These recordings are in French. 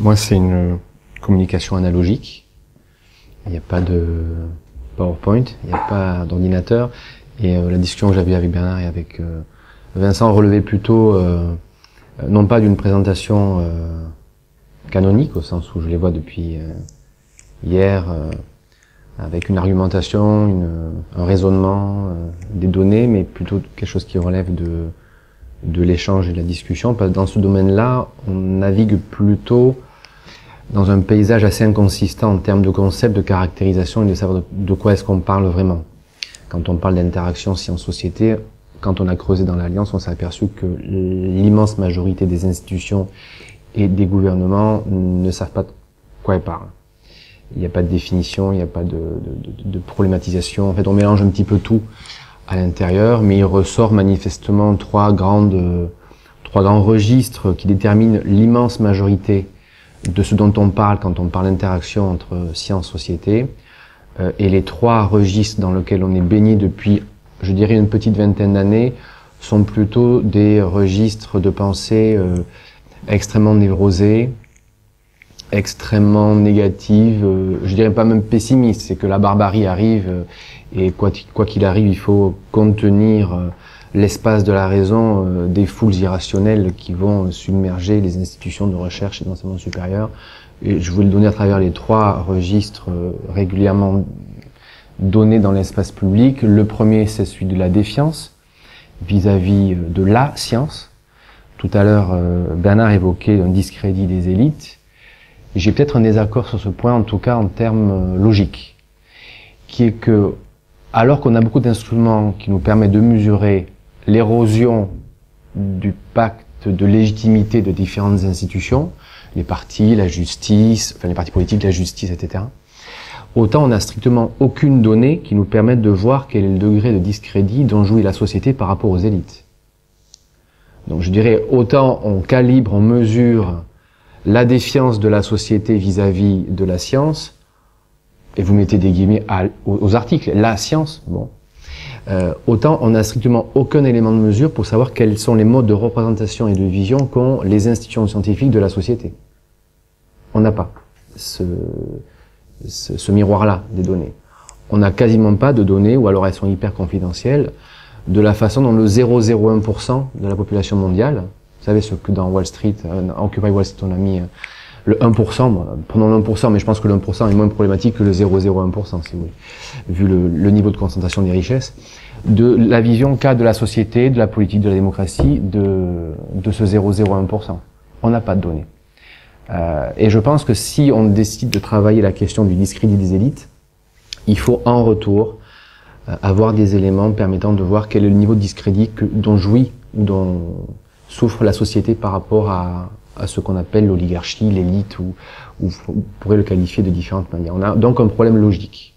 Moi, c'est une communication analogique. Il n'y a pas de PowerPoint, il n'y a pas d'ordinateur. Et la discussion que j'avais avec Bernard et avec Vincent relevait plutôt, non pas d'une présentation canonique, au sens où je les vois depuis hier, avec une argumentation, un raisonnement, des données, mais plutôt quelque chose qui relève de l'échange et de la discussion. Parce que dans ce domaine-là, on navigue plutôt dans un paysage assez inconsistant en termes de concept, de caractérisation et de savoir de quoi est-ce qu'on parle vraiment. Quand on parle d'interaction science-société, quand on a creusé dans l'Alliance, on s'est aperçu que l'immense majorité des institutions et des gouvernements ne savent pas de quoi ils parlent. Il n'y a pas de définition, il n'y a pas de problématisation. En fait, on mélange un petit peu tout à l'intérieur, mais il ressort manifestement trois grands registres qui déterminent l'immense majorité de ce dont on parle quand on parle d'interaction entre science et société. Et les trois registres dans lesquels on est baigné depuis, je dirais, une petite vingtaine d'années, sont plutôt des registres de pensée extrêmement névrosés, extrêmement négatives, je dirais pas même pessimistes, c'est que la barbarie arrive et quoi qu'il arrive, il faut contenir l'espace de la raison des foules irrationnelles qui vont submerger les institutions de recherche et d'enseignement supérieur. Et je voulais le donner à travers les trois registres régulièrement donnés dans l'espace public. Le premier, c'est celui de la défiance vis-à-vis de la science. Tout à l'heure, Bernard évoquait un discrédit des élites. J'ai peut-être un désaccord sur ce point, en tout cas en termes logiques, qui est que, alors qu'on a beaucoup d'instruments qui nous permettent de mesurer l'érosion du pacte de légitimité de différentes institutions, les partis, la justice, enfin les partis politiques, la justice, etc., autant on n'a strictement aucune donnée qui nous permette de voir quel est le degré de discrédit dont jouit la société par rapport aux élites. Donc je dirais, autant on calibre, on mesure la défiance de la société vis-à-vis de la science, et vous mettez des guillemets aux articles, la science, bon. Autant on n'a strictement aucun élément de mesure pour savoir quels sont les modes de représentation et de vision qu'ont les institutions scientifiques de la société. On n'a pas ce miroir-là des données. On n'a quasiment pas de données, ou alors elles sont hyper confidentielles, de la façon dont le 0,01% de la population mondiale, vous savez ce que dans Wall Street, Occupy Wall Street, on a mis le 1%, prenons le 1%, mais je pense que le 1% est moins problématique que le 0,01%, si vous voulez, vu le niveau de concentration des richesses, de la vision qu'a de la société, de la politique, de la démocratie, de ce 0,01%. On n'a pas de données. Et je pense que si on décide de travailler la question du discrédit des élites, il faut en retour avoir des éléments permettant de voir quel est le niveau de discrédit dont jouit ou dont souffre la société par rapport à ce qu'on appelle l'oligarchie, l'élite, ou on pourrait le qualifier de différentes manières. On a donc un problème logique.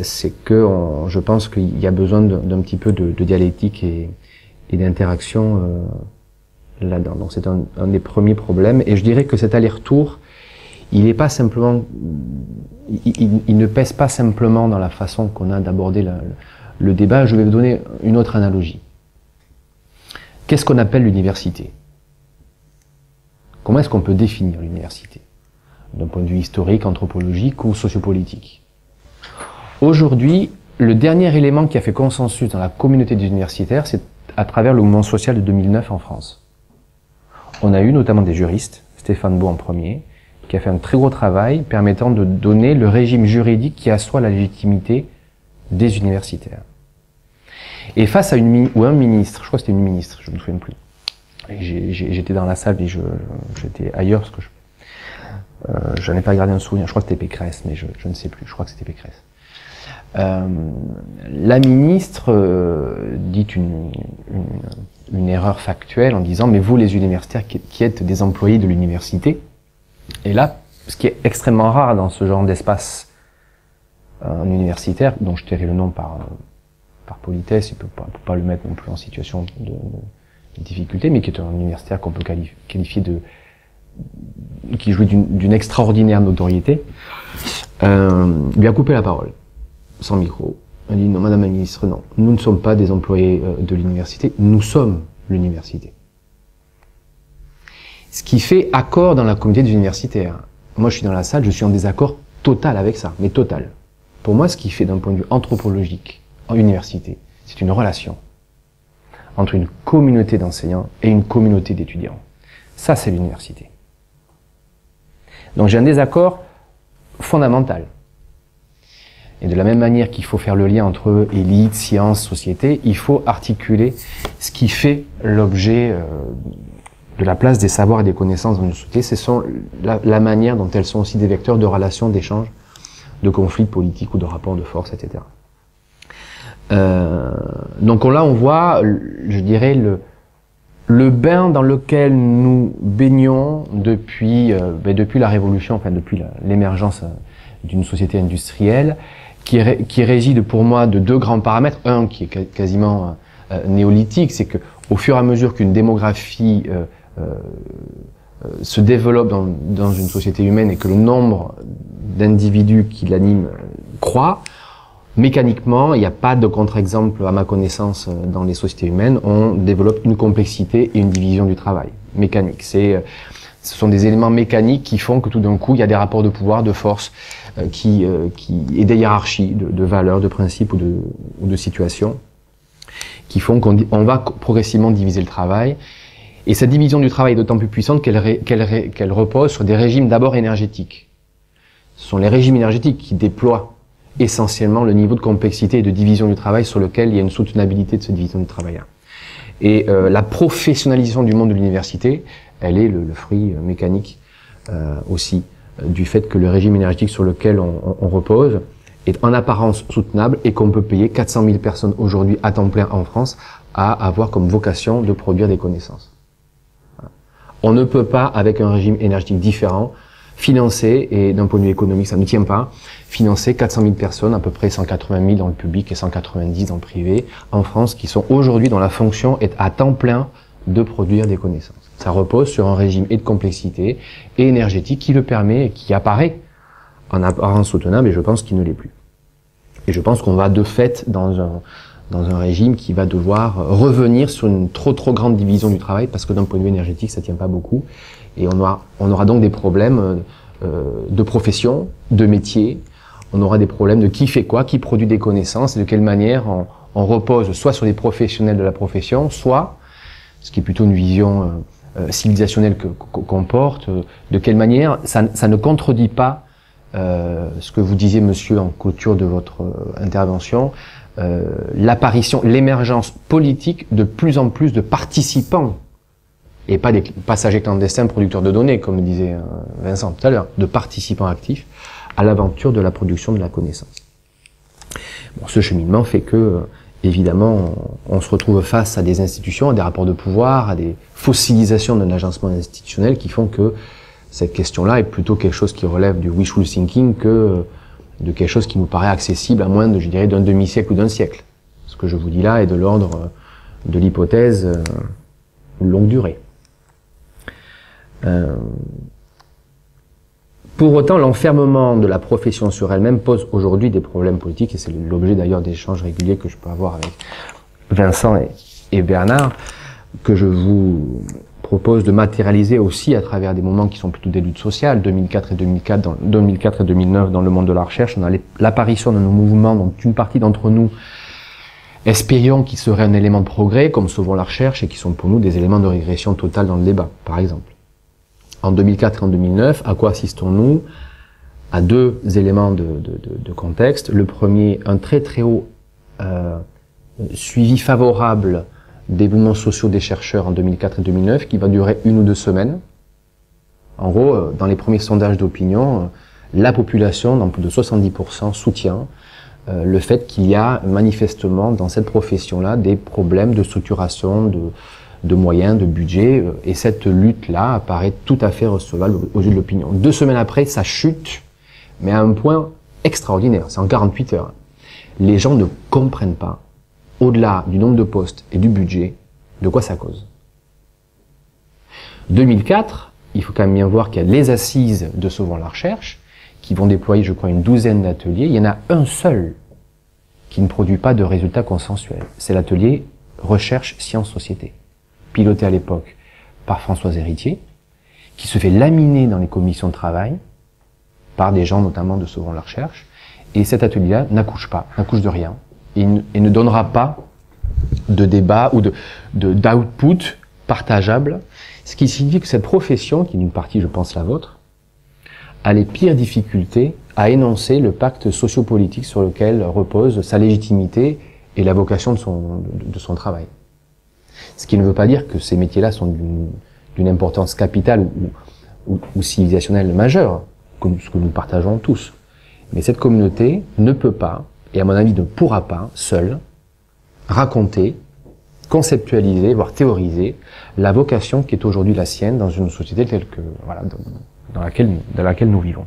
C'est que je pense qu'il y a besoin d'un petit peu de dialectique et d'interaction là-dedans. Donc c'est un des premiers problèmes. Et je dirais que cet aller-retour, il n'est pas simplement, il ne pèse pas simplement dans la façon qu'on a d'aborder le débat. Je vais vous donner une autre analogie. Qu'est-ce qu'on appelle l'université ? Comment est-ce qu'on peut définir l'université d'un point de vue historique, anthropologique ou sociopolitique? Aujourd'hui, le dernier élément qui a fait consensus dans la communauté des universitaires, c'est à travers le mouvement social de 2009 en France. On a eu notamment des juristes, Stéphane Beau en premier, qui a fait un très gros travail permettant de donner le régime juridique qui assoit la légitimité des universitaires. Et face à un ministre, je crois que c'était une ministre, je ne me souviens plus. J'étais dans la salle et j'étais ailleurs parce que je n'ai pas gardé un souvenir. Je crois que c'était Pécresse, mais je ne sais plus. Je crois que c'était Pécresse. La ministre dit une erreur factuelle en disant mais vous les universitaires qui êtes des employés de l'université, et là ce qui est extrêmement rare dans ce genre d'espace universitaire, dont je tairai le nom par politesse et pour pas le mettre non plus en situation de difficulté, mais qui est un universitaire qu'on peut qualifier qui jouit d'une extraordinaire notoriété, lui a coupé la parole, sans micro. Elle dit non, madame la ministre, non, nous ne sommes pas des employés de l'université, nous sommes l'université. Ce qui fait accord dans la communauté des universitaires. Moi, je suis dans la salle, je suis en désaccord total avec ça, mais total. Pour moi, ce qui fait d'un point de vue anthropologique en université, c'est une relation entre une communauté d'enseignants et une communauté d'étudiants. Ça, c'est l'université. Donc j'ai un désaccord fondamental. Et de la même manière qu'il faut faire le lien entre élite, science, société, il faut articuler ce qui fait l'objet de la place des savoirs et des connaissances dans une société. Ce sont la manière dont elles sont aussi des vecteurs de relations, d'échanges, de conflits politiques ou de rapports de force, etc. Donc là, on voit, je dirais, le bain dans lequel nous baignons depuis la Révolution, enfin depuis l'émergence d'une société industrielle, qui réside pour moi de deux grands paramètres. Un qui est quasiment néolithique, c'est que au fur et à mesure qu'une démographie se développe dans une société humaine et que le nombre d'individus qui l'animent croît, mécaniquement, il n'y a pas de contre-exemple à ma connaissance dans les sociétés humaines. On développe une complexité et une division du travail mécanique. Ce sont des éléments mécaniques qui font que tout d'un coup, il y a des rapports de pouvoir, de force, et des hiérarchies de valeurs, de principes ou de situations qui font qu'on va progressivement diviser le travail. Et cette division du travail est d'autant plus puissante qu'elle repose sur des régimes d'abord énergétiques. Ce sont les régimes énergétiques qui déploient essentiellement le niveau de complexité et de division du travail sur lequel il y a une soutenabilité de cette division du travail-là. Et la professionnalisation du monde de l'université, elle est le fruit mécanique aussi du fait que le régime énergétique sur lequel on repose est en apparence soutenable et qu'on peut payer 400 000 personnes aujourd'hui à temps plein en France à avoir comme vocation de produire des connaissances. On ne peut pas, avec un régime énergétique différent, financer, et d'un point de vue économique ça ne tient pas, financer 400 000 personnes, à peu près 180 000 dans le public et 190 dans le privé, en France, qui sont aujourd'hui dont la fonction est à temps plein de produire des connaissances. Ça repose sur un régime et de complexité et énergétique qui le permet et qui apparaît en apparence soutenable, et je pense qu'il ne l'est plus. Et je pense qu'on va de fait dans un régime qui va devoir revenir sur une trop grande division du travail, parce que d'un point de vue énergétique, ça tient pas beaucoup. Et on aura donc des problèmes de profession, de métier. On aura des problèmes de qui fait quoi, qui produit des connaissances, et de quelle manière on repose soit sur les professionnels de la profession, soit, ce qui est plutôt une vision civilisationnelle qu'on porte, de quelle manière ça ne contredit pas ce que vous disiez, monsieur, en clôture de votre intervention, l'apparition, l'émergence politique de plus en plus de participants, et pas des passagers clandestins producteurs de données, comme le disait Vincent tout à l'heure, de participants actifs à l'aventure de la production de la connaissance. Bon, ce cheminement fait que, évidemment, on se retrouve face à des institutions, à des rapports de pouvoir, à des fossilisations d'un agencement institutionnel qui font que cette question-là est plutôt quelque chose qui relève du wishful thinking que de quelque chose qui nous paraît accessible à moins de, je dirais, d'un demi-siècle ou d'un siècle. Ce que je vous dis là est de l'ordre de l'hypothèse longue durée. Pour autant, l'enfermement de la profession sur elle-même pose aujourd'hui des problèmes politiques, et c'est l'objet d'ailleurs d'échanges réguliers que je peux avoir avec Vincent et Bernard, que je vous propose de matérialiser aussi à travers des moments qui sont plutôt des luttes sociales. 2004 et 2009 dans le monde de la recherche, on a l'apparition de nos mouvements dont une partie d'entre nous espérions qu'ils seraient un élément de progrès, comme Sauvons la recherche, et qui sont pour nous des éléments de régression totale dans le débat, par exemple. En 2004 et en 2009, à quoi assistons-nous? À deux éléments de contexte. Le premier, un très haut suivi favorable des mouvements sociaux des chercheurs en 2004 et 2009, qui va durer 1 ou 2 semaines. En gros, dans les premiers sondages d'opinion, la population, dans plus de 70%, soutient le fait qu'il y a manifestement dans cette profession-là des problèmes de structuration, de moyens, de budget, et cette lutte-là apparaît tout à fait recevable aux yeux de l'opinion. 2 semaines après, ça chute, mais à un point extraordinaire, c'est en 48 heures. Les gens ne comprennent pas, au-delà du nombre de postes et du budget, de quoi ça cause. 2004, il faut quand même bien voir qu'il y a les assises de Sauvons la recherche, qui vont déployer, je crois, une 12aine d'ateliers. Il y en a un seul qui ne produit pas de résultats consensuels. C'est l'atelier Recherche, Sciences, Société, piloté à l'époque par Françoise Héritier, qui se fait laminer dans les commissions de travail, par des gens notamment de Sauverons la Recherche, et cet atelier-là n'accouche de rien, et ne donnera pas de débat ou d'output partageable, ce qui signifie que cette profession, qui est une partie, je pense, la vôtre, a les pires difficultés à énoncer le pacte sociopolitique sur lequel repose sa légitimité et la vocation de son travail. Ce qui ne veut pas dire que ces métiers-là sont d'une importance capitale ou civilisationnelle majeure, comme ce que nous partageons tous. Mais cette communauté ne peut pas, et à mon avis ne pourra pas, seule, raconter, conceptualiser, voire théoriser la vocation qui est aujourd'hui la sienne dans une société telle que, voilà, dans laquelle nous vivons.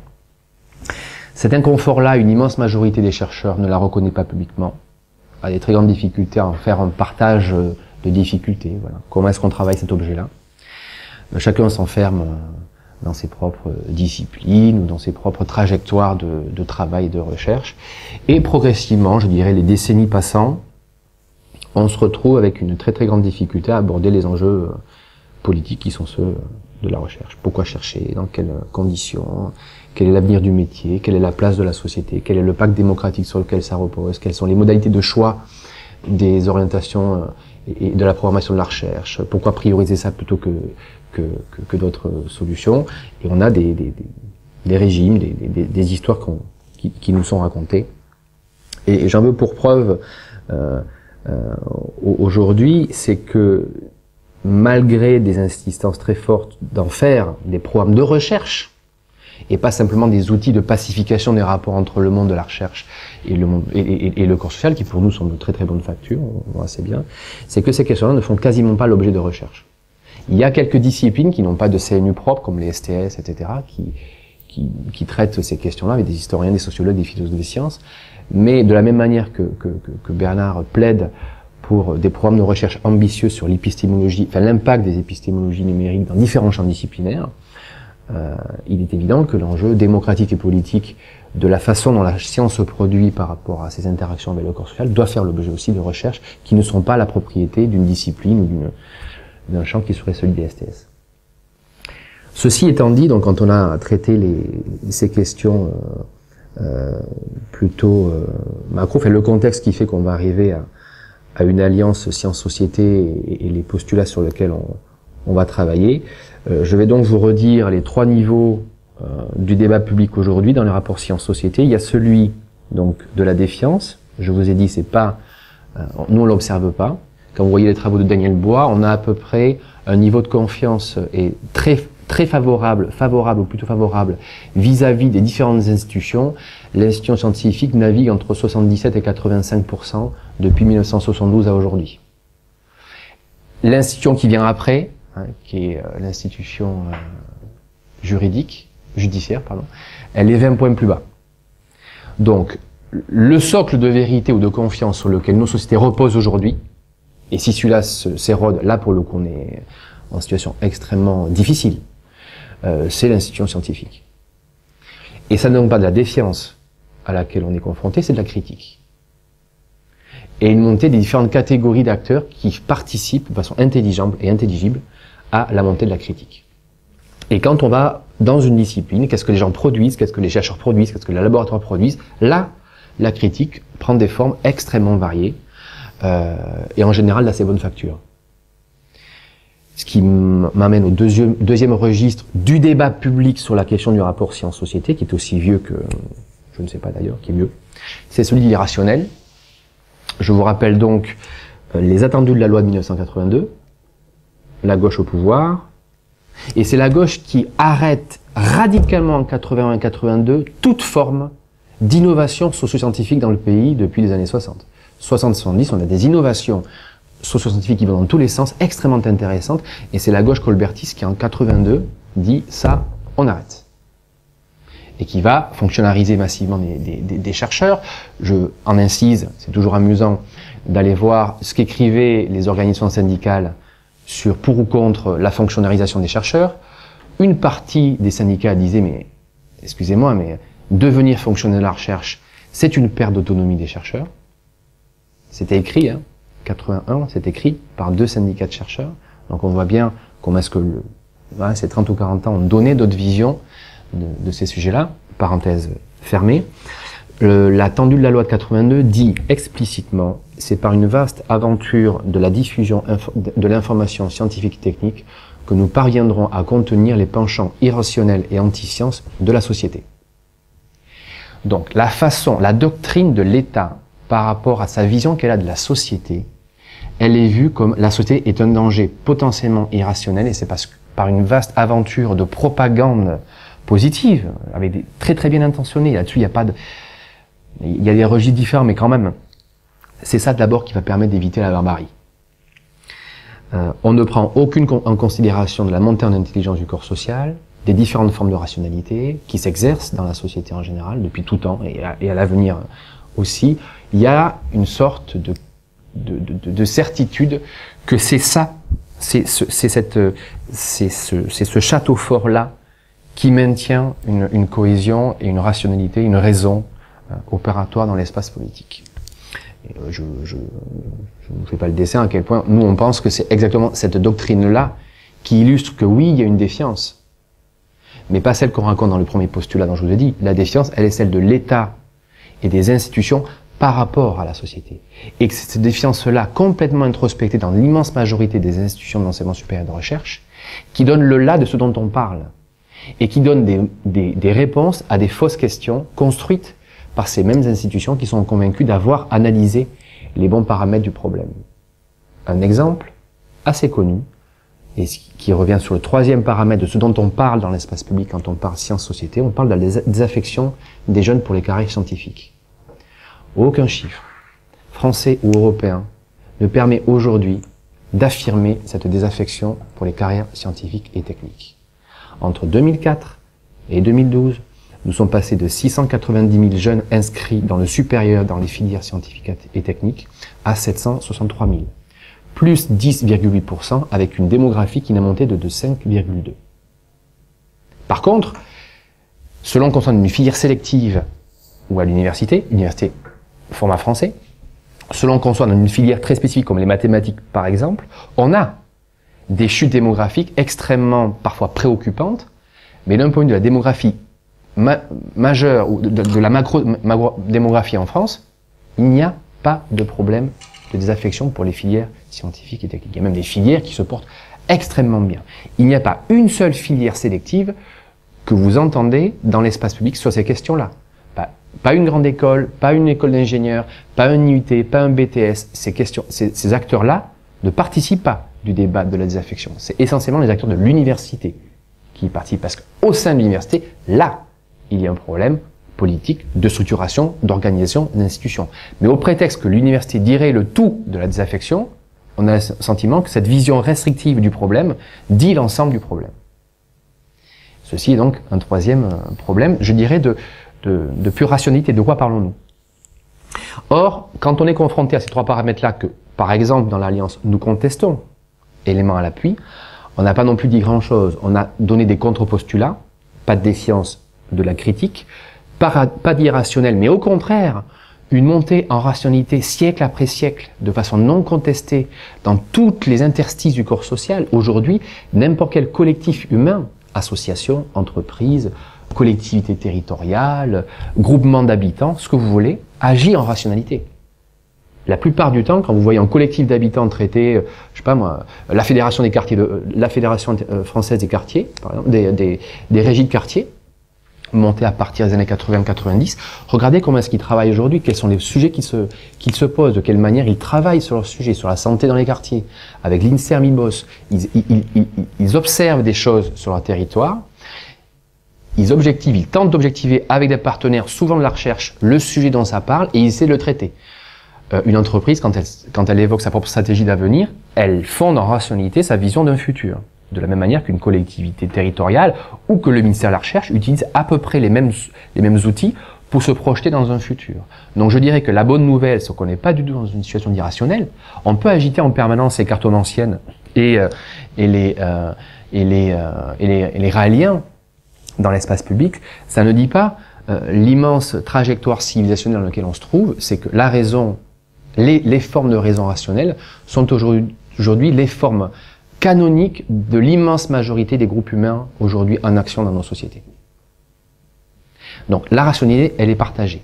Cet inconfort-là, une immense majorité des chercheurs ne la reconnaît pas publiquement, a des très grandes difficultés à en faire un partage de difficultés. Voilà. Comment est-ce qu'on travaille cet objet-là? Chacun s'enferme dans ses propres disciplines ou dans ses propres trajectoires de travail et de recherche. Et progressivement, je dirais les décennies passant, on se retrouve avec une très très grande difficulté à aborder les enjeux politiques qui sont ceux de la recherche. Pourquoi chercher? Dans quelles conditions? Quel est l'avenir du métier? Quelle est la place de la société? Quel est le pacte démocratique sur lequel ça repose? Quelles sont les modalités de choix des orientations et de la programmation de la recherche? Pourquoi prioriser ça plutôt que d'autres solutions? Et on a des régimes, des histoires qui nous sont racontées. Et j'en veux pour preuve aujourd'hui, c'est que malgré des insistances très fortes d'en faire des programmes de recherche, et pas simplement des outils de pacification des rapports entre le monde de la recherche et le corps social, qui pour nous sont de très très bonne facture, on voit assez bien, c'est que ces questions-là ne font quasiment pas l'objet de recherche. Il y a quelques disciplines qui n'ont pas de CNU propre, comme les STS, etc., qui traitent ces questions-là avec des historiens, des sociologues, des philosophes des sciences, mais de la même manière que Bernard plaide pour des programmes de recherche ambitieux sur l'épistémologie, enfin l'impact des épistémologies numériques dans différents champs disciplinaires, il est évident que l'enjeu démocratique et politique de la façon dont la science se produit par rapport à ses interactions avec le corps social doit faire l'objet aussi de recherches qui ne sont pas la propriété d'une discipline ou d'un champ qui serait celui des STS. Ceci étant dit, donc quand on a traité ces questions plutôt macro, enfin le contexte qui fait qu'on va arriver à une alliance sciences-société et les postulats sur lesquels on va travailler. Je vais donc vous redire les trois niveaux du débat public aujourd'hui dans les rapports sciences-société. Il y a celui donc de la défiance. Je vous ai dit, c'est pas, nous on l'observe pas. Quand vous voyez les travaux de Daniel Bois, on a à peu près un niveau de confiance et très favorable ou plutôt favorable vis-à-vis des différentes institutions. L'institution scientifique navigue entre 77 et 85% depuis 1972 à aujourd'hui. L'institution qui vient après, qui est l'institution judiciaire, elle est 20 points plus bas. Donc, le socle de vérité ou de confiance sur lequel nos sociétés reposent aujourd'hui, et si celui-là s'érode, là pour le coup on est en situation extrêmement difficile, c'est l'institution scientifique. Et ça ne donne pas de la défiance à laquelle on est confronté, c'est de la critique. Et une montée des différentes catégories d'acteurs qui participent de façon intelligente et intelligible à la montée de la critique. Et quand on va dans une discipline, qu'est-ce que les gens produisent, qu'est-ce que les chercheurs produisent, qu'est-ce que les laboratoires produisent, là, la critique prend des formes extrêmement variées et en général d'assez bonne facture. Ce qui m'amène au deuxième registre du débat public sur la question du rapport science-société, qui est aussi vieux que, je ne sais pas d'ailleurs, qui est mieux, c'est celui de l'irrationnel. Je vous rappelle donc les attendus de la loi de 1982, la gauche au pouvoir, et c'est la gauche qui arrête radicalement en 81 et 82 toute forme d'innovation socio-scientifique dans le pays depuis les années 60. 60-70, on a des innovations socio-scientifiques qui vont dans tous les sens, extrêmement intéressantes, et c'est la gauche colbertiste qui en 82 dit ça, on arrête. Et qui va fonctionnariser massivement des chercheurs. Je en incise, c'est toujours amusant d'aller voir ce qu'écrivaient les organisations syndicales sur pour ou contre la fonctionnalisation des chercheurs. Une partie des syndicats disait, mais excusez-moi, mais devenir fonctionnaire de la recherche, c'est une perte d'autonomie des chercheurs. C'était écrit, 81, c'est écrit par 2 syndicats de chercheurs. Donc on voit bien comment est-ce que voilà, ces 30 ou 40 ans ont donné d'autres visions de ces sujets-là, parenthèse fermée. La tendue de la loi de 82 dit explicitement, c'est par une vaste aventure de la diffusion de l'information scientifique et technique que nous parviendrons à contenir les penchants irrationnels et anti-science de la société. Donc, la doctrine de l'État par rapport à sa vision qu'elle a de la société, elle est vue comme la société est un danger potentiellement irrationnel, et c'est parce que par une vaste aventure de propagande positive, avec des très bien intentionnés, là-dessus il y a des registres différents, mais quand même, c'est ça d'abord qui va permettre d'éviter la barbarie. On ne prend aucune en considération de la montée en intelligence du corps social, des différentes formes de rationalité qui s'exercent dans la société en général depuis tout temps et à l'avenir aussi. Il y a une sorte de certitude que c'est ça, c'est ce château fort là qui maintient une cohésion et une rationalité, une raison opératoire dans l'espace politique. Et je ne vous fais pas le dessin à quel point nous on pense que c'est exactement cette doctrine-là qui illustre que oui, il y a une défiance, mais pas celle qu'on raconte dans le premier postulat dont je vous ai dit. La défiance, elle est celle de l'État et des institutions par rapport à la société. Et que cette défiance-là, complètement introspectée dans l'immense majorité des institutions d'enseignement supérieur et de recherche, qui donne le là de ce dont on parle, et qui donne des réponses à des fausses questions construites par ces mêmes institutions qui sont convaincues d'avoir analysé les bons paramètres du problème. Un exemple assez connu, et qui revient sur le troisième paramètre de ce dont on parle dans l'espace public quand on parle science-société, on parle de la désaffection des jeunes pour les carrières scientifiques. Aucun chiffre, français ou européen, ne permet aujourd'hui d'affirmer cette désaffection pour les carrières scientifiques et techniques. Entre 2004 et 2012, nous sommes passés de 690 000 jeunes inscrits dans le supérieur dans les filières scientifiques et techniques à 763 000. Plus 10,8% avec une démographie qui n'a monté de 5,2. Par contre, selon qu'on soit dans une filière sélective ou à l'université format français, selon qu'on soit dans une filière très spécifique comme les mathématiques par exemple, on a des chutes démographiques extrêmement parfois préoccupantes, mais d'un point de vue de la démographie majeure ou de la macro-démographie en France, il n'y a pas de problème de désaffection pour les filières scientifiques et techniques. Il y a même des filières qui se portent extrêmement bien. Il n'y a pas une seule filière sélective que vous entendez dans l'espace public sur ces questions-là. Pas une grande école, pas une école d'ingénieurs, pas un IUT, pas un BTS. Ces acteurs-là ne participent pas du débat de la désaffection. C'est essentiellement les acteurs de l'université qui y participent. Parce qu'au sein de l'université, là, il y a un problème politique de structuration, d'organisation, d'institution. Mais au prétexte que l'université dirait le tout de la désaffection, on a le sentiment que cette vision restrictive du problème dit l'ensemble du problème. Ceci est donc un troisième problème, je dirais, de pure rationalité. De quoi parlons-nous? Or, quand on est confronté à ces trois paramètres-là que, par exemple, dans l'Alliance, nous contestons, éléments à l'appui, on n'a pas non plus dit grand-chose. On a donné des contre-postulats, pas de défiance, de la critique, pas d'irrationnel, mais au contraire, une montée en rationalité siècle après siècle, de façon non contestée, dans toutes les interstices du corps social. Aujourd'hui, n'importe quel collectif humain, association, entreprise, collectivité territoriale, groupement d'habitants, ce que vous voulez, agit en rationalité. La plupart du temps, quand vous voyez un collectif d'habitants traiter, je sais pas moi, la fédération des quartiers, la fédération française des quartiers, par exemple, des régies de quartier, montées à partir des années 80-90, regardez comment est-ce qu'ils travaillent aujourd'hui, quels sont les sujets qu'ils se posent, de quelle manière ils travaillent sur leurs sujets, sur la santé dans les quartiers. Avec l'INSERM, ils bossent, ils observent des choses sur leur territoire, ils tentent d'objectiver avec des partenaires, souvent de la recherche, le sujet dont ça parle, et ils essaient de le traiter. Une entreprise, quand elle évoque sa propre stratégie d'avenir, elle fonde en rationalité sa vision d'un futur. De la même manière qu'une collectivité territoriale ou que le ministère de la Recherche utilise à peu près les mêmes outils pour se projeter dans un futur. Donc je dirais que la bonne nouvelle, c'est qu'on n'est pas du tout dans une situation d'irrationnel. On peut agiter en permanence les cartomanciennes et les raéliens dans l'espace public. Ça ne dit pas l'immense trajectoire civilisationnelle dans laquelle on se trouve, c'est que la raison, les formes de raison rationnelle sont aujourd'hui les formes canonique de l'immense majorité des groupes humains aujourd'hui en action dans nos sociétés. Donc la rationalité, elle est partagée.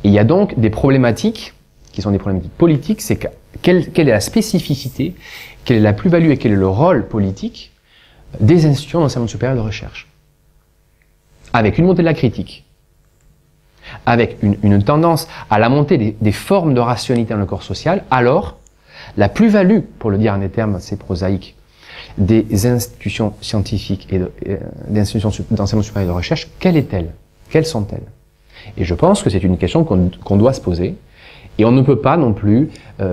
Et il y a donc des problématiques qui sont des problématiques politiques, c'est quelle est la spécificité, quelle est la plus-value et quel est le rôle politique des institutions d'enseignement supérieur de recherche. Avec une montée de la critique, avec une tendance à la montée des formes de rationalité dans le corps social, alors la plus-value, pour le dire en des termes assez prosaïques, des institutions scientifiques et des institutions d'enseignement supérieur de recherche, quelle est-elle? Quelles sont-elles? Et je pense que c'est une question qu'on doit se poser. Et on ne peut pas non plus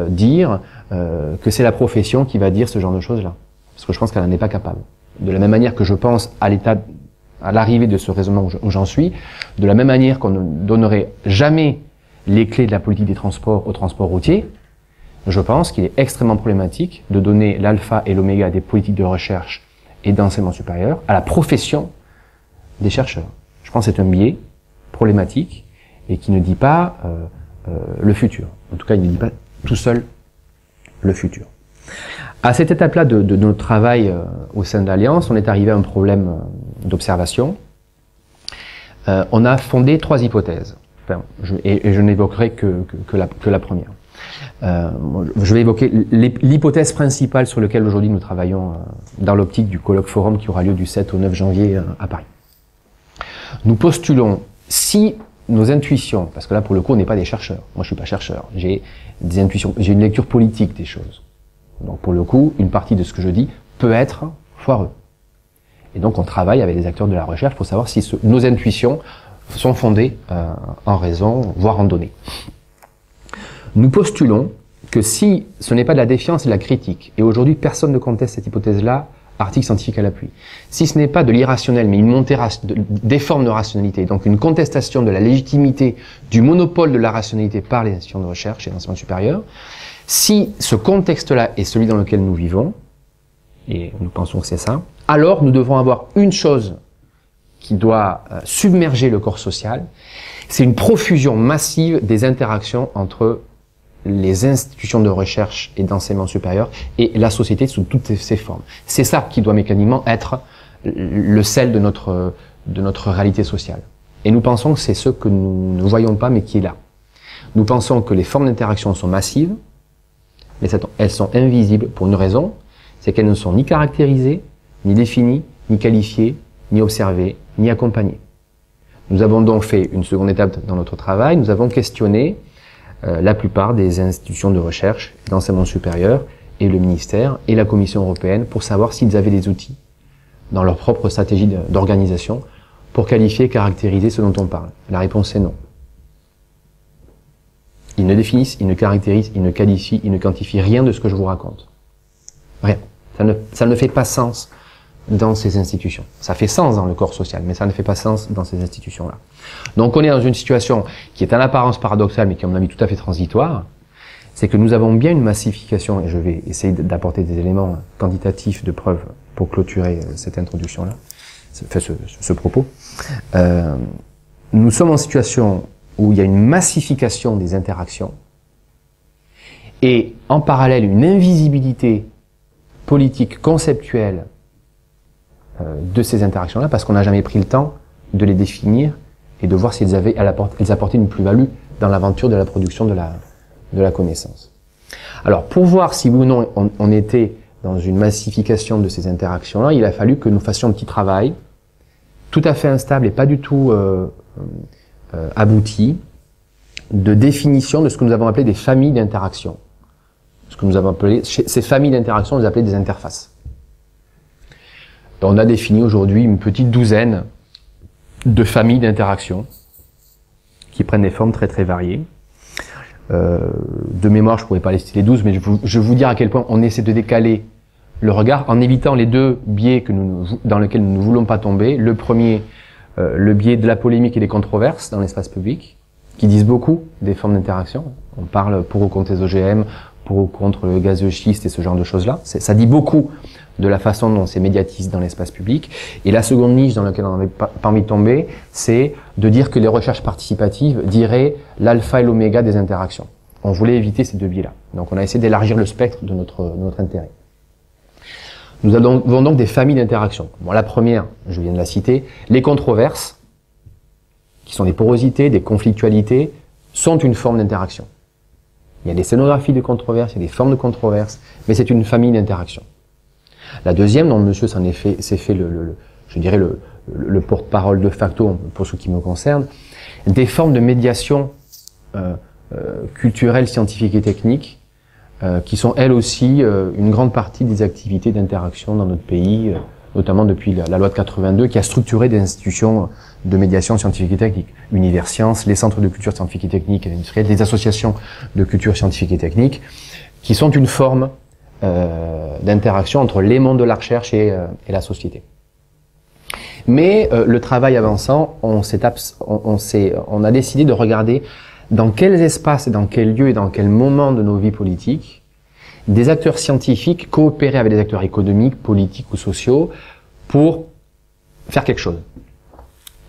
dire que c'est la profession qui va dire ce genre de choses-là. Parce que je pense qu'elle n'en est pas capable. De la même manière que je pense à l'arrivée de ce raisonnement où j'en suis, de la même manière qu'on ne donnerait jamais les clés de la politique des transports au transport routier, je pense qu'il est extrêmement problématique de donner l'alpha et l'oméga des politiques de recherche et d'enseignement supérieur à la profession des chercheurs. Je pense que c'est un biais problématique et qui ne dit pas le futur. En tout cas, il ne dit pas tout seul le futur. À cette étape-là de notre travail au sein de l'Alliance, on est arrivé à un problème d'observation. On a fondé 3 hypothèses. Enfin, je n'évoquerai que la première. Je vais évoquer l'hypothèse principale sur laquelle aujourd'hui nous travaillons dans l'optique du colloque forum qui aura lieu du 7 au 9 janvier à Paris. Nous postulons, si nos intuitions, parce que là pour le coup on n'est pas des chercheurs, moi je suis pas chercheur, j'ai des intuitions, j'ai une lecture politique des choses. Donc pour le coup, une partie de ce que je dis peut être foireux. Et donc on travaille avec les acteurs de la recherche pour savoir si nos intuitions sont fondées en raison, voire en données. Nous postulons que si ce n'est pas de la défiance et de la critique, et aujourd'hui personne ne conteste cette hypothèse-là, article scientifique à l'appui, si ce n'est pas de l'irrationnel, mais une montée des formes de rationalité, donc une contestation de la légitimité du monopole de la rationalité par les institutions de recherche et d'enseignement supérieur, si ce contexte-là est celui dans lequel nous vivons, et nous pensons que c'est ça, alors nous devons avoir une chose qui doit submerger le corps social, c'est une profusion massive des interactions entre les institutions de recherche et d'enseignement supérieur et la société sous toutes ses formes. C'est ça qui doit mécaniquement être le sel de notre réalité sociale. Et nous pensons que c'est ce que nous ne voyons pas mais qui est là. Nous pensons que les formes d'interaction sont massives, mais elles sont invisibles pour une raison, c'est qu'elles ne sont ni caractérisées, ni définies, ni qualifiées, ni observées, ni accompagnées. Nous avons donc fait une seconde étape dans notre travail, nous avons questionné la plupart des institutions de recherche et d'enseignement supérieur et le ministère et la Commission européenne pour savoir s'ils avaient des outils dans leur propre stratégie d'organisation pour qualifier et caractériser ce dont on parle. La réponse est non. Ils ne définissent, ils ne caractérisent, ils ne qualifient, ils ne quantifient rien de ce que je vous raconte. Rien. Ça ne fait pas sens dans ces institutions. Ça fait sens dans le corps social, mais ça ne fait pas sens dans ces institutions-là. Donc on est dans une situation qui est en apparence paradoxale, mais qui est à mon avis tout à fait transitoire, c'est que nous avons bien une massification, et je vais essayer d'apporter des éléments quantitatifs de preuve pour clôturer cette introduction-là, ce propos. Nous sommes en situation où il y a une massification des interactions, et en parallèle une invisibilité politique, conceptuelle, de ces interactions-là, parce qu'on n'a jamais pris le temps de les définir et de voir si elles apportaient une plus-value dans l'aventure de la production de la connaissance. Alors, pour voir si oui ou non on était dans une massification de ces interactions-là, il a fallu que nous fassions un petit travail tout à fait instable et pas du tout abouti de définition de ce que nous avons appelé des familles d'interactions. Ce que nous avons appelé, ces familles d'interactions, on les appelait des interfaces. On a défini aujourd'hui une petite douzaine de familles d'interactions qui prennent des formes très très variées. De mémoire, je ne pourrais pas les citer les 12, mais je vais vous dire à quel point on essaie de décaler le regard en évitant les 2 biais dans lesquels nous ne voulons pas tomber. Le premier, le biais de la polémique et des controverses dans l'espace public, qui disent beaucoup des formes d'interaction. On parle pour ou contre les OGM, pour ou contre le gaz de schiste et ce genre de choses-là. Ça dit beaucoup de la façon dont c'est médiatisé dans l'espace public. Et la seconde niche dans laquelle on n'avait pas envie de tomber, c'est de dire que les recherches participatives diraient l'alpha et l'oméga des interactions. On voulait éviter ces 2 biais-là. Donc on a essayé d'élargir le spectre de notre intérêt. Nous avons donc des familles d'interactions. Bon, la première, je viens de la citer, les controverses, qui sont des porosités, des conflictualités, sont une forme d'interaction. Il y a des scénographies de controverses, il y a des formes de controverses, mais c'est une famille d'interactions. La deuxième, dont monsieur s'est fait le porte-parole de facto, pour ce qui me concerne, des formes de médiation culturelle, scientifique et technique, qui sont elles aussi une grande partie des activités d'interaction dans notre pays, notamment depuis la loi de 82, qui a structuré des institutions de médiation scientifique et technique. Universcience, les centres de culture scientifique et technique et industrielle, les associations de culture scientifique et technique, qui sont une forme d'interaction entre les mondes de la recherche et la société. Mais le travail avançant, on a décidé de regarder dans quels espaces, et dans quels lieux et dans quels moments de nos vies politiques des acteurs scientifiques coopéraient avec des acteurs économiques, politiques ou sociaux pour faire quelque chose.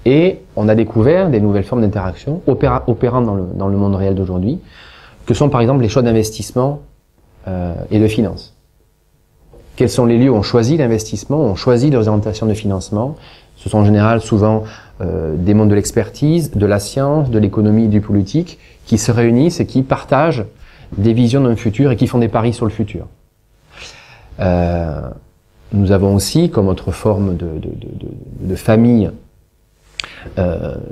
Et on a découvert des nouvelles formes d'interaction opérant dans le monde réel d'aujourd'hui, que sont par exemple les choix d'investissement et de finance. Quels sont les lieux où on choisit l'investissement, où on choisit l'orientation de financement? Ce sont en général souvent des mondes de l'expertise, de la science, de l'économie et du politique qui se réunissent et qui partagent des visions d'un futur et qui font des paris sur le futur. Nous avons aussi, comme autre forme de famille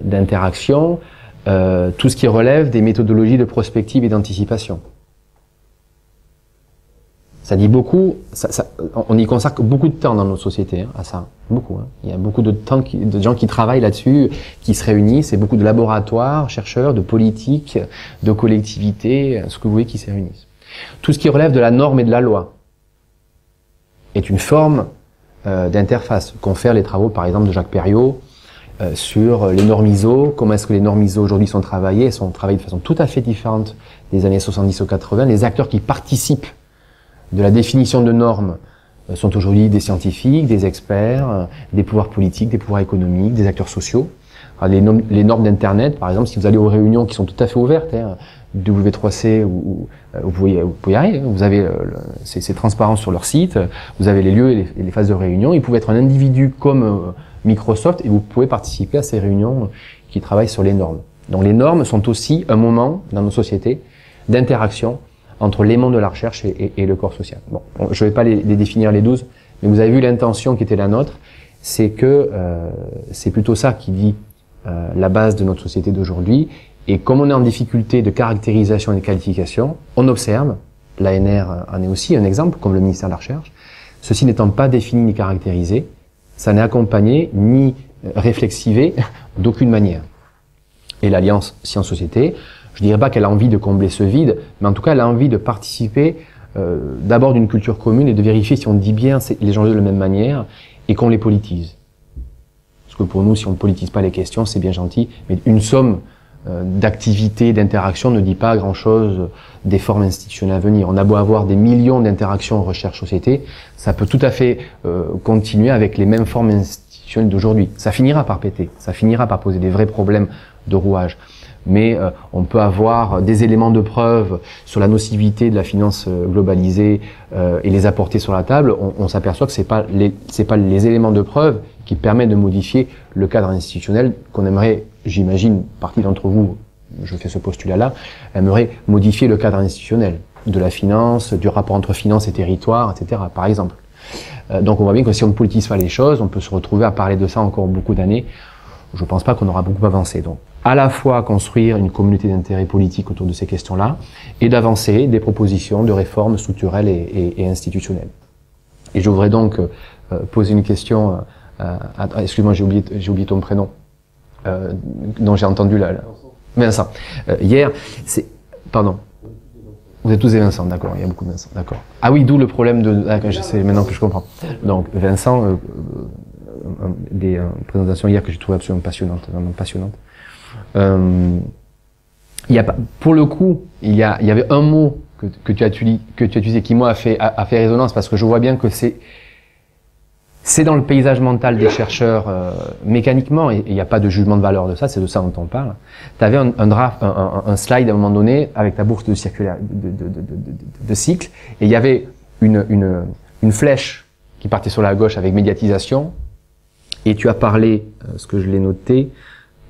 d'interaction, tout ce qui relève des méthodologies de prospective et d'anticipation. Ça dit beaucoup, on y consacre beaucoup de temps dans nos sociétés à ça, beaucoup. Il y a beaucoup de gens qui travaillent là-dessus, qui se réunissent, et beaucoup de laboratoires, chercheurs, de politiques, de collectivités, ce que vous voulez, qui se réunissent. Tout ce qui relève de la norme et de la loi est une forme d'interface. Confère les travaux, par exemple, de Jacques Perriot sur les normes ISO, comment est-ce que les normes ISO aujourd'hui sont travaillées, elles sont travaillées de façon tout à fait différente des années 70 ou 80. Les acteurs qui participent de la définition de normes sont aujourd'hui des scientifiques, des experts, des pouvoirs politiques, des pouvoirs économiques, des acteurs sociaux. Alors, les normes d'Internet, par exemple, si vous allez aux réunions qui sont tout à fait ouvertes, W3C, vous pouvez y aller, vous avez c'est transparent sur leur site, vous avez les lieux et les phases de réunion. Ils pouvez être un individu comme Microsoft et vous pouvez participer à ces réunions qui travaillent sur les normes. Donc les normes sont aussi un moment dans nos sociétés d'interaction entre les mondes de la recherche et le corps social. Bon, je ne vais pas les définir les 12, mais vous avez vu l'intention qui était la nôtre, c'est que c'est plutôt ça qui dit la base de notre société d'aujourd'hui. Et comme on est en difficulté de caractérisation et de qualification, on observe, l'ANR en est aussi un exemple, comme le ministère de la Recherche, ceci n'étant pas défini ni caractérisé, ça n'est accompagné ni réflexivé d'aucune manière. Et l'Alliance Sciences-Société, je dirais pas qu'elle a envie de combler ce vide, mais en tout cas elle a envie de participer d'abord d'une culture commune et de vérifier si on dit bien les enjeux de la même manière et qu'on les politise. Parce que pour nous, si on ne politise pas les questions, c'est bien gentil, mais une somme d'activités, d'interactions ne dit pas grand-chose des formes institutionnelles à venir. On a beau avoir des millions d'interactions recherche-société, ça peut tout à fait continuer avec les mêmes formes institutionnelles d'aujourd'hui. Ça finira par péter, ça finira par poser des vrais problèmes de rouage. Mais on peut avoir des éléments de preuve sur la nocivité de la finance globalisée et les apporter sur la table. On s'aperçoit que c'est pas les éléments de preuve qui permettent de modifier le cadre institutionnel qu'on aimerait, j'imagine, partie d'entre vous, je fais ce postulat-là, aimerait modifier le cadre institutionnel de la finance, du rapport entre finance et territoire, etc., par exemple. Donc on voit bien que si on ne politise pas les choses, on peut se retrouver à parler de ça encore beaucoup d'années. Je ne pense pas qu'on aura beaucoup avancé. Donc, à la fois construire une communauté d'intérêt politique autour de ces questions-là, et d'avancer des propositions de réformes structurelles et institutionnelles. Et je voudrais donc poser une question. Excuse-moi, j'ai oublié ton prénom. Dont j'ai entendu Vincent. Hier, pardon. Vous êtes tous des Vincent, d'accord. Il y a beaucoup de Vincent, d'accord. Ah oui, d'où le problème de. C'est maintenant que je comprends. Donc Vincent. Des présentations hier que j'ai trouvé absolument passionnantes, vraiment passionnantes. Pour le coup, il y avait un mot que tu as utilisé qui moi a fait résonance parce que je vois bien que c'est dans le paysage mental des chercheurs mécaniquement et il n'y a pas de jugement de valeur de ça, c'est de ça dont on parle. Tu avais un slide à un moment donné avec ta bourse de cycle et il y avait une flèche qui partait sur la gauche avec médiatisation. Et tu as parlé, ce que je l'ai noté,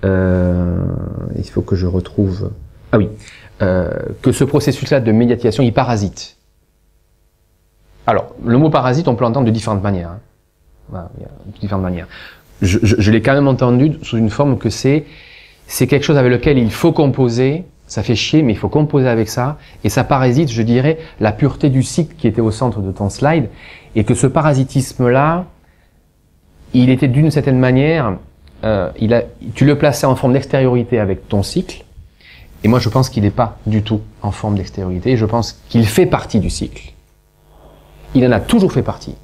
il faut que je retrouve... Ah oui, que ce processus-là de médiatisation, il parasite. Alors, le mot parasite, on peut l'entendre de différentes manières. Hein. Voilà, de différentes manières. Je l'ai quand même entendu sous une forme que c'est quelque chose avec lequel il faut composer. Ça fait chier, mais il faut composer avec ça. Et ça parasite, je dirais, la pureté du cycle qui était au centre de ton slide. Et que ce parasitisme-là, il était d'une certaine manière, tu le plaçais en forme d'extériorité avec ton cycle. Et moi, je pense qu'il n'est pas du tout en forme d'extériorité. Je pense qu'il fait partie du cycle. Il en a toujours fait partie.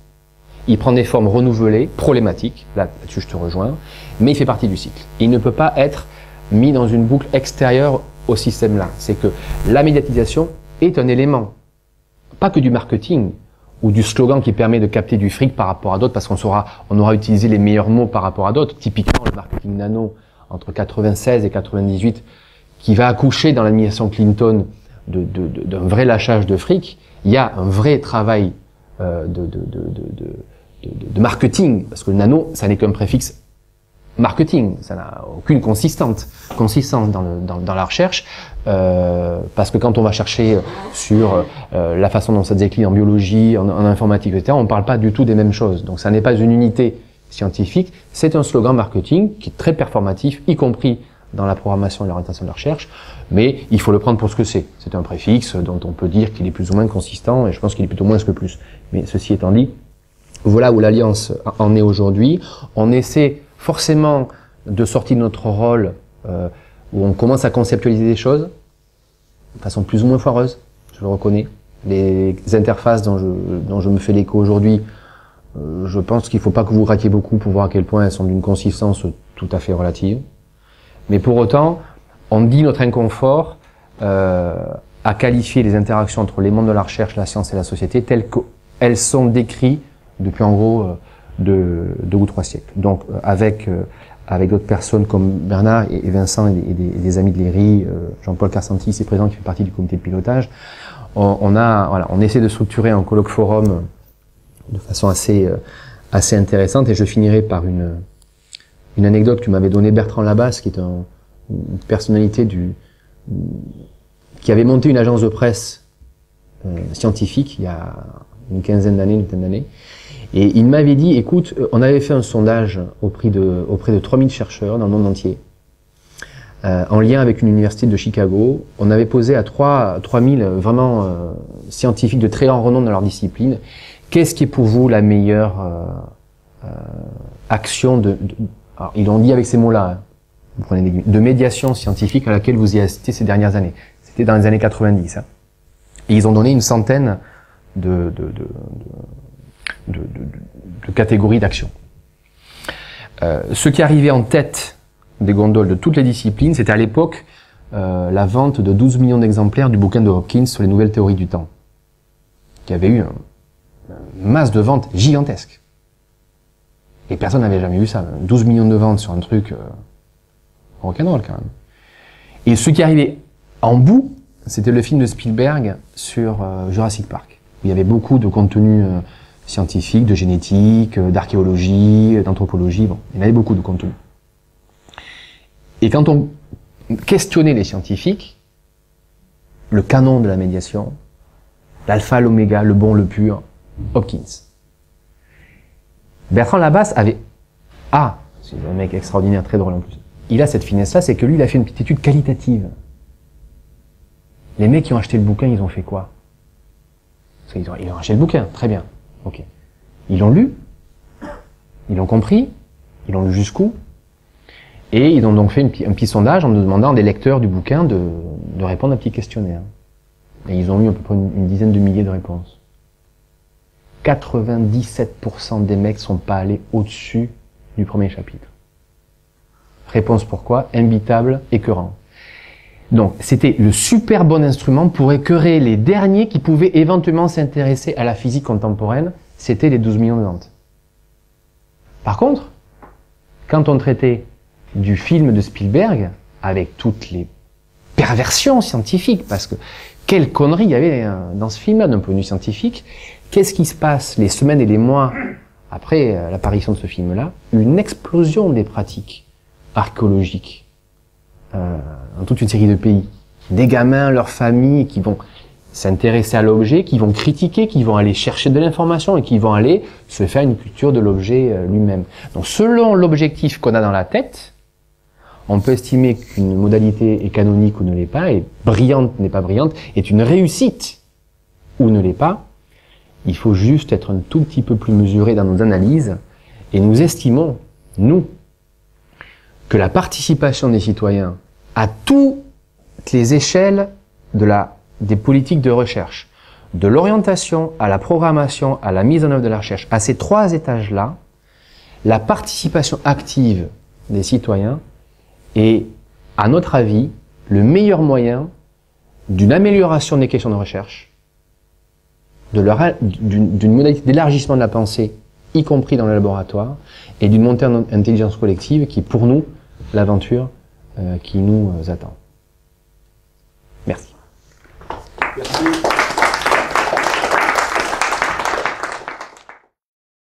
Il prend des formes renouvelées, problématiques. Là-dessus, je te rejoins. Mais il fait partie du cycle. Il ne peut pas être mis dans une boucle extérieure au système-là. C'est que la médiatisation est un élément, pas que du marketing ou du slogan qui permet de capter du fric par rapport à d'autres, parce on aura utilisé les meilleurs mots par rapport à d'autres. Typiquement, le marketing nano entre 96 et 98, qui va accoucher dans l'administration Clinton d'un vrai lâchage de fric. Il y a un vrai travail de marketing, parce que le nano, ça n'est qu'un préfixe marketing, ça n'a aucune consistance dans la recherche, parce que quand on va chercher sur la façon dont ça se décline en biologie, en informatique, etc., on ne parle pas du tout des mêmes choses. Donc ça n'est pas une unité scientifique, c'est un slogan marketing qui est très performatif, y compris dans la programmation et l'orientation de la recherche, mais il faut le prendre pour ce que c'est. C'est un préfixe dont on peut dire qu'il est plus ou moins consistant, et je pense qu'il est plutôt moins que plus. Mais ceci étant dit, voilà où l'Alliance en est aujourd'hui. On essaie forcément de sortir de notre rôle où on commence à conceptualiser des choses de façon plus ou moins foireuse, je le reconnais. Les interfaces dont je me fais l'écho aujourd'hui, je pense qu'il ne faut pas que vous ratiez beaucoup pour voir à quel point elles sont d'une consistance tout à fait relative. Mais pour autant, on dit notre inconfort à qualifier les interactions entre les mondes de la recherche, la science et la société telles qu'elles sont décrites depuis en gros 2 ou 3 siècles. Donc avec d'autres personnes comme Bernard et Vincent et des amis de l'ERI, Jean-Paul Carsanti ici présent qui fait partie du comité de pilotage, on essaie de structurer un colloque forum de façon assez intéressante, et je finirai par une anecdote que m'avait donnée Bertrand Labasse, qui est une personnalité qui avait monté une agence de presse scientifique il y a une quinzaine d'années, et il m'avait dit, écoute, on avait fait un sondage auprès de 3000 chercheurs dans le monde entier, en lien avec une université de Chicago. On avait posé à 3000 vraiment scientifiques de très grand renom dans leur discipline, qu'est-ce qui est pour vous la meilleure action alors, ils l'ont dit avec ces mots-là, hein, vous prenez des guillemets, de médiation scientifique à laquelle vous y assistez ces dernières années. C'était dans les années 90. Hein. Et ils ont donné une centaine de catégories d'actions. Ce qui arrivait en tête des gondoles de toutes les disciplines, c'était à l'époque la vente de 12 millions d'exemplaires du bouquin de Hopkins sur les nouvelles théories du temps, qui avait eu une masse de ventes gigantesque. Et personne n'avait jamais vu ça. 12 millions de ventes sur un truc rock'n'roll quand même. Et ce qui arrivait en bout, c'était le film de Spielberg sur Jurassic Park. Où il y avait beaucoup de contenu scientifique, de génétique, d'archéologie, d'anthropologie. Bon, il y en avait beaucoup de contenu. Et quand on questionnait les scientifiques, le canon de la médiation, l'alpha, l'oméga, le bon, le pur, Hopkins. Bertrand Labasse c'est un mec extraordinaire, très drôle en plus. Il a cette finesse-là, c'est que lui, il a fait une petite étude qualitative. Les mecs qui ont acheté le bouquin, ils ont fait quoi? Ils ont acheté le bouquin, très bien, ok. Ils l'ont lu, ils l'ont compris, ils l'ont lu jusqu'où, et ils ont donc fait un petit sondage en demandant des lecteurs du bouquin de répondre à un petit questionnaire. Et ils ont eu à peu près une dizaine de milliers de réponses. 97% des mecs sont pas allés au-dessus du premier chapitre. Réponse pourquoi? Imbitable, écœurant. Donc, c'était le super bon instrument pour écœurer les derniers qui pouvaient éventuellement s'intéresser à la physique contemporaine. C'était les 12 millions de ventes. Par contre, quand on traitait du film de Spielberg, avec toutes les perversions scientifiques, parce que quelle connerie il y avait dans ce film-là, d'un point de vue scientifique. Qu'est-ce qui se passe les semaines et les mois après l'apparition de ce film-là? Une explosion des pratiques archéologiques dans toute une série de pays. Des gamins, leurs familles qui vont s'intéresser à l'objet, qui vont critiquer, qui vont aller chercher de l'information et qui vont aller se faire une culture de l'objet lui-même. Donc selon l'objectif qu'on a dans la tête, on peut estimer qu'une modalité est canonique ou ne l'est pas, est brillante, n'est pas brillante, est une réussite ou ne l'est pas. Il faut juste être un tout petit peu plus mesuré dans nos analyses et nous estimons, nous, que la participation des citoyens à toutes les échelles des politiques de recherche, de l'orientation à la programmation, à la mise en œuvre de la recherche, à ces 3 étages-là, la participation active des citoyens est, à notre avis, le meilleur moyen d'une amélioration des questions de recherche, d'une modalité d'élargissement de la pensée, y compris dans le laboratoire, et d'une montée en intelligence collective qui est pour nous l'aventure qui nous attend.